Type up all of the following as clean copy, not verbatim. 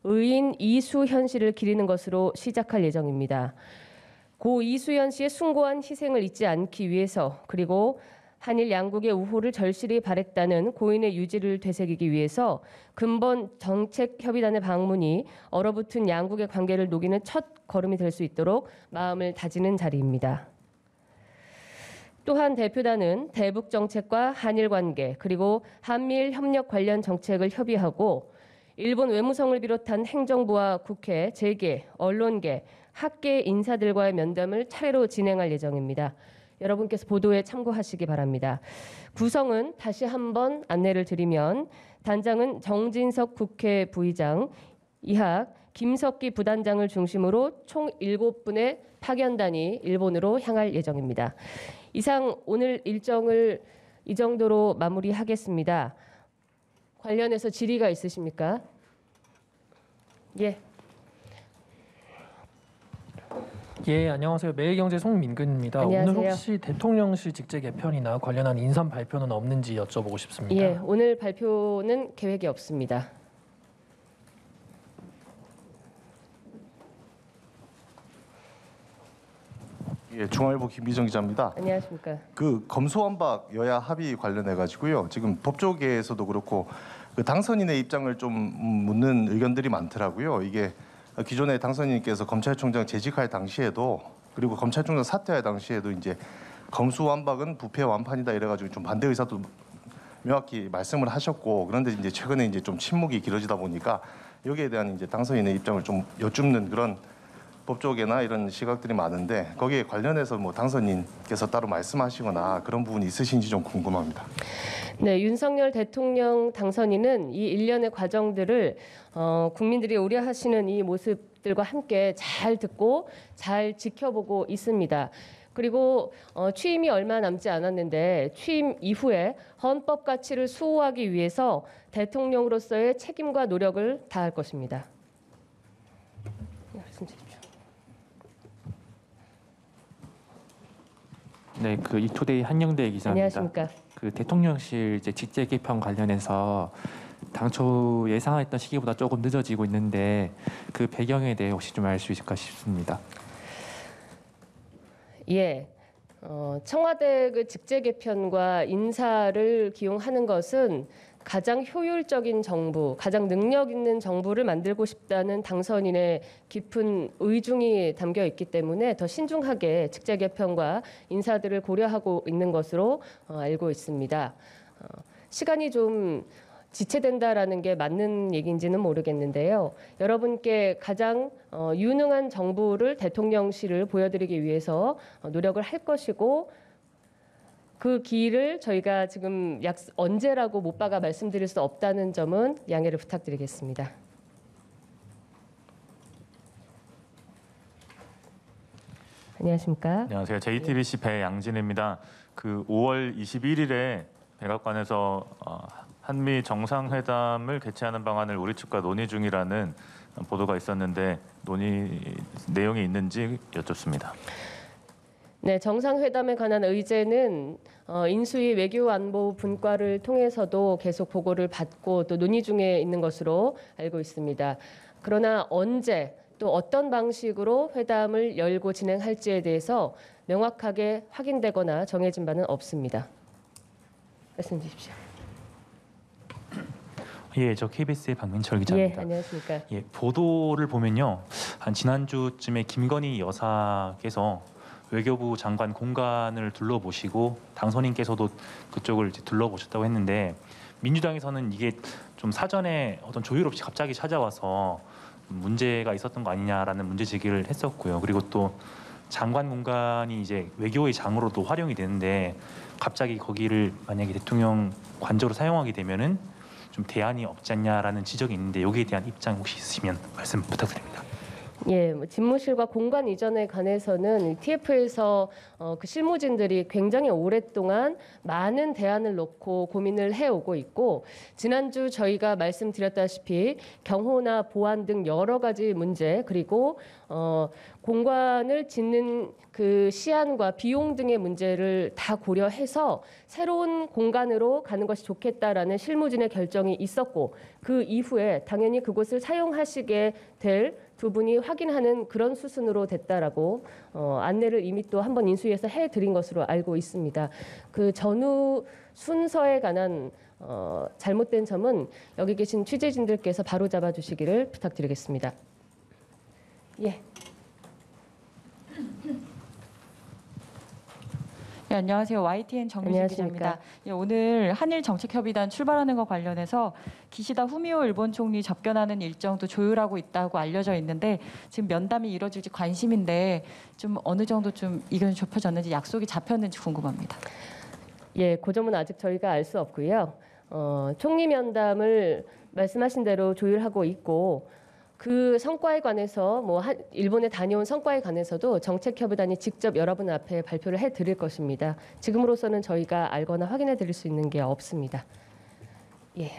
의인 이수현 씨를 기리는 것으로 시작할 예정입니다. 고 이수현 씨의 숭고한 희생을 잊지 않기 위해서 그리고 한일 양국의 우호를 절실히 바랬다는 고인의 유지를 되새기기 위해서 근본 정책협의단의 방문이 얼어붙은 양국의 관계를 녹이는 첫 걸음이 될 수 있도록 마음을 다지는 자리입니다. 또한 대표단은 대북 정책과 한일 관계 그리고 한미일 협력 관련 정책을 협의하고 일본 외무성을 비롯한 행정부와 국회, 재계, 언론계, 학계 인사들과의 면담을 차례로 진행할 예정입니다. 여러분께서 보도에 참고하시기 바랍니다. 구성은 다시 한번 안내를 드리면 단장은 정진석 국회 부의장, 이학, 김석기 부단장을 중심으로 총 7분의 파견단이 일본으로 향할 예정입니다. 이상 오늘 일정을 이 정도로 마무리하겠습니다. 관련해서 질의가 있으십니까? 예. 예, 안녕하세요. 매일경제 송민근입니다. 안녕하세요. 오늘 혹시 대통령실 직제 개편이나 관련한 인선 발표는 없는지 여쭤보고 싶습니다. 예, 오늘 발표는 계획이 없습니다. 예, 중앙일보 김미정 기자입니다. 안녕하십니까? 그 검수완박 여야 합의 관련해 가지고요. 지금 법조계에서도 그렇고 그 당선인의 입장을 좀 묻는 의견들이 많더라고요. 이게 기존의 당선인께서 검찰총장 재직할 당시에도 그리고 검찰총장 사퇴할 당시에도 이제 검수완박은 부패 완판이다 이래가지고 좀 반대 의사도 명확히 말씀을 하셨고 그런데 이제 최근에 이제 좀 침묵이 길어지다 보니까 여기에 대한 이제 당선인의 입장을 좀 여쭙는 그런 법조계나 이런 시각들이 많은데 거기에 관련해서 뭐 당선인께서 따로 말씀하시거나 그런 부분이 있으신지 좀 궁금합니다. 네, 윤석열 대통령 당선인은 이 일련의 과정들을 국민들이 우려하시는 이 모습들과 함께 잘 듣고 잘 지켜보고 있습니다. 그리고 취임이 얼마 남지 않았는데 취임 이후에 헌법 가치를 수호하기 위해서 대통령으로서의 책임과 노력을 다할 것입니다. 말씀 주십시오. 네, 그 이투데이 한영대 기자입니다. 안녕하십니까? 그 대통령실 이제 직제 개편 관련해서 당초 예상했던 시기보다 조금 늦어지고 있는데 그 배경에 대해 혹시 좀 알 수 있을까 싶습니다. 예. 청와대 그 직제 개편과 인사를 기용하는 것은 가장 효율적인 정부, 가장 능력 있는 정부를 만들고 싶다는 당선인의 깊은 의중이 담겨 있기 때문에 더 신중하게 직제 개편과 인사들을 고려하고 있는 것으로 알고 있습니다. 시간이 좀 지체된다라는 게 맞는 얘기인지는 모르겠는데요. 여러분께 가장 유능한 정부를 대통령실을 보여드리기 위해서 노력을 할 것이고 그 길을 저희가 지금 언제라고 못 박아 말씀드릴 수 없다는 점은 양해를 부탁드리겠습니다. 안녕하십니까? 안녕하세요. JTBC 배양진입니다. 그 5월 21일에 백악관에서 한미 정상회담을 개최하는 방안을 우리 측과 논의 중이라는 보도가 있었는데 논의 내용이 있는지 여쭙습니다. 네, 정상회담에 관한 의제는 인수위 외교안보 분과를 통해서도 계속 보고를 받고 또 논의 중에 있는 것으로 알고 있습니다. 그러나 언제 또 어떤 방식으로 회담을 열고 진행할지에 대해서 명확하게 확인되거나 정해진 바는 없습니다. 말씀 주십시오. 예, 저 KBS의 박민철 예, 기자입니다. 안녕하십니까? 예, 보도를 보면요, 한 지난주쯤에 김건희 여사께서 외교부 장관 공간을 둘러보시고 당선인께서도 그쪽을 이제 둘러보셨다고 했는데 민주당에서는 이게 좀 사전에 어떤 조율 없이 갑자기 찾아와서 문제가 있었던 거 아니냐라는 문제 제기를 했었고요. 그리고 또 장관 공간이 이제 외교의 장으로도 활용이 되는데 갑자기 거기를 만약에 대통령 관저로 사용하게 되면은 좀 대안이 없지 않냐라는 지적이 있는데 여기에 대한 입장 혹시 있으시면 말씀 부탁드립니다. 예, 뭐 집무실과 공간 이전에 관해서는 TF에서 그 실무진들이 굉장히 오랫동안 많은 대안을 놓고 고민을 해오고 있고, 지난주 저희가 말씀드렸다시피 경호나 보안 등 여러 가지 문제, 그리고 공간을 짓는 그 시안과 비용 등의 문제를 다 고려해서 새로운 공간으로 가는 것이 좋겠다라는 실무진의 결정이 있었고, 그 이후에 당연히 그곳을 사용하시게 될 두 분이 확인하는 그런 수순으로 됐다라고 안내를 이미 또 한번 인수위에서 해드린 것으로 알고 있습니다. 그 전후 순서에 관한 잘못된 점은 여기 계신 취재진들께서 바로 잡아주시기를 부탁드리겠습니다. 예. 네, 안녕하세요. YTN 정유진 기자입니다. 예, 오늘 한일 정책협의단 출발하는 것 관련해서 기시다 후미오 일본 총리 접견하는 일정도 조율하고 있다고 알려져 있는데 지금 면담이 이루어질지 관심인데 좀 어느 정도 좀 이견이 좁혀졌는지 약속이 잡혔는지 궁금합니다. 예, 그 점은 아직 저희가 알 수 없고요. 총리 면담을 말씀하신 대로 조율하고 있고, 그 성과에 관해서 일본에 다녀온 성과에 관해서도 정책협의단이 직접 여러분 앞에 발표를 해드릴 것입니다. 지금으로서는 저희가 알거나 확인해드릴 수 있는 게 없습니다. 예.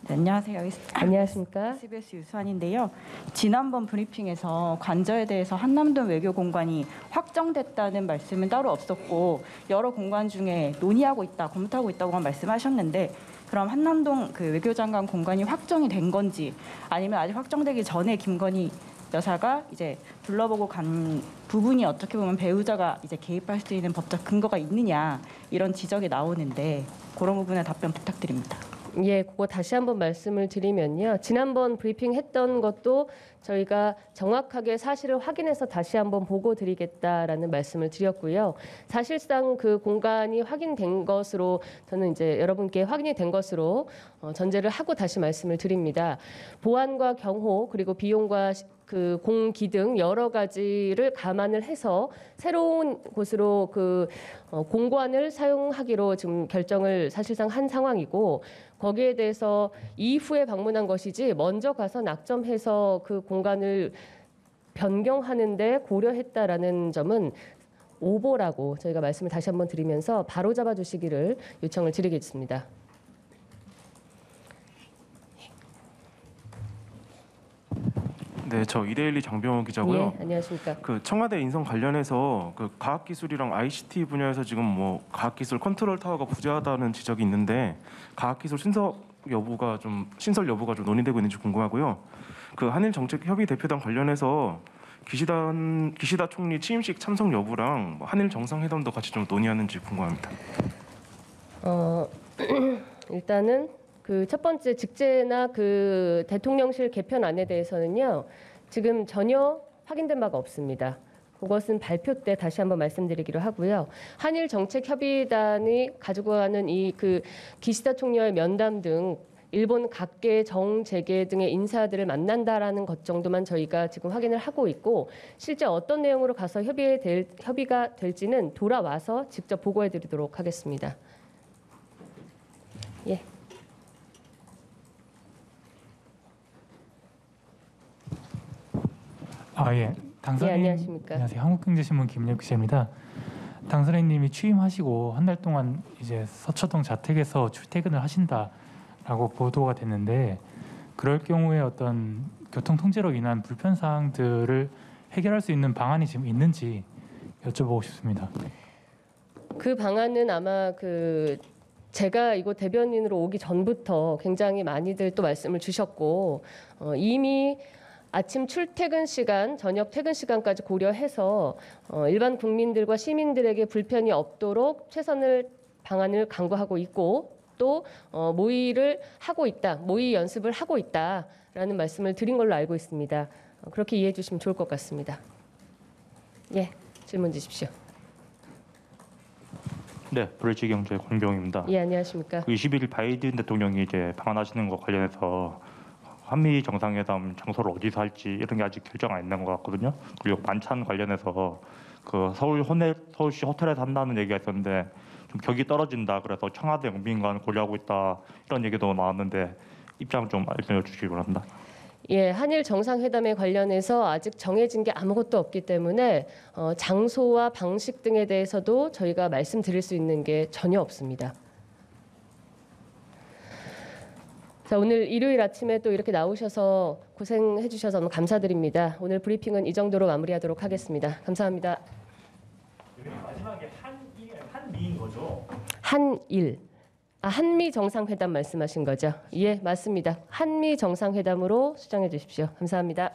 네, 안녕하세요. 안녕하십니까? SBS 유수환인데요. 지난번 브리핑에서 관저에 대해서 한남동 외교공간이 확정됐다는 말씀은 따로 없었고 여러 공간 중에 논의하고 있다, 검토하고 있다고만 말씀하셨는데 그럼 한남동 그 외교장관 공간이 확정이 된 건지 아니면 아직 확정되기 전에 김건희 여사가 이제 둘러보고 간 부분이 어떻게 보면 배우자가 이제 개입할 수 있는 법적 근거가 있느냐 이런 지적이 나오는데 그런 부분에 답변 부탁드립니다. 예, 그거 다시 한번 말씀을 드리면요. 지난번 브리핑 했던 것도 저희가 정확하게 사실을 확인해서 다시 한번 보고 드리겠다라는 말씀을 드렸고요. 사실상 그 공간이 확인된 것으로 저는 이제 여러분께 확인이 된 것으로 전제를 하고 다시 말씀을 드립니다. 보안과 경호 그리고 비용과 그 공기 등 여러 가지를 감안을 해서 새로운 곳으로 그 공관을 사용하기로 지금 결정을 사실상 한 상황이고, 거기에 대해서 이후에 방문한 것이지 먼저 가서 낙점해서 그 공간을 변경하는데 고려했다라는 점은 오보라고 저희가 말씀을 다시 한번 드리면서 바로 잡아주시기를 요청을 드리겠습니다. 네, 저 이데일리 장병호 기자고요. 예, 안녕하십니까? 그 청와대 인선 관련해서 그 과학기술이랑 ICT 분야에서 지금 뭐 과학기술 컨트롤 타워가 부재하다는 지적이 있는데 과학기술 신설 여부가 좀 논의되고 있는지 궁금하고요. 그 한일 정책 협의 대표단 관련해서 기시다 총리 취임식 참석 여부랑 뭐 한일 정상회담도 같이 좀 논의하는지 궁금합니다. 일단은 그 첫 번째 직제나 그 대통령실 개편안에 대해서는요, 지금 전혀 확인된 바가 없습니다. 그것은 발표 때 다시 한번 말씀드리기로 하고요. 한일 정책 협의단이 가지고 가는 이 그 기시다 총리와의 면담 등 일본 각계 정재계 등의 인사들을 만난다라는 것 정도만 저희가 지금 확인을 하고 있고, 실제 어떤 내용으로 가서 협의가 될지는 돌아와서 직접 보고해드리도록 하겠습니다. 예. 예. 당선인 안녕하십니까? 안녕하세요. 한국경제신문 김은혁 기자입니다. 당선인님이 취임하시고 한 달 동안 이제 서초동 자택에서 출퇴근을 하신다라고 보도가 됐는데, 그럴 경우에 어떤 교통 통제로 인한 불편 사항들을 해결할 수 있는 방안이 지금 있는지 여쭤보고 싶습니다. 그 방안은 아마 제가 이곳 대변인으로 오기 전부터 굉장히 많이들 또 말씀을 주셨고, 이미 아침 출퇴근 시간, 저녁 퇴근 시간까지 고려해서 일반 국민들과 시민들에게 불편이 없도록 최선을 방안을 강구하고 있고, 또 모의를 하고 있다, 모의 연습을 하고 있다라는 말씀을 드린 걸로 알고 있습니다. 그렇게 이해해 주시면 좋을 것 같습니다. 예, 질문 주십시오. 네, 브릿지경제 권경입니다. 예, 안녕하십니까? 21일 바이든 대통령이 이제 방한하시는 것 관련해서 한미 정상회담 장소를 어디서 할지 이런 게 아직 결정 안 된 것 같거든요. 그리고 만찬 관련해서 그 서울시 호텔에서 한다는 얘기가 있었는데 좀 격이 떨어진다, 그래서 청와대 영빈관 고려하고 있다, 이런 얘기도 나왔는데 입장 좀 알려주시기 바랍니다. 예, 한일 정상회담에 관련해서 아직 정해진 게 아무것도 없기 때문에 장소와 방식 등에 대해서도 저희가 말씀드릴 수 있는 게 전혀 없습니다. 자, 오늘 일요일 아침에 또 이렇게 나오셔서 고생해 주셔서 너무 감사드립니다. 오늘 브리핑은 이 정도로 마무리하도록 하겠습니다. 감사합니다. 마지막에 한미인 거죠? 한일. 한미 정상회담 말씀하신 거죠? 예, 맞습니다. 한미 정상회담으로 수정해 주십시오. 감사합니다.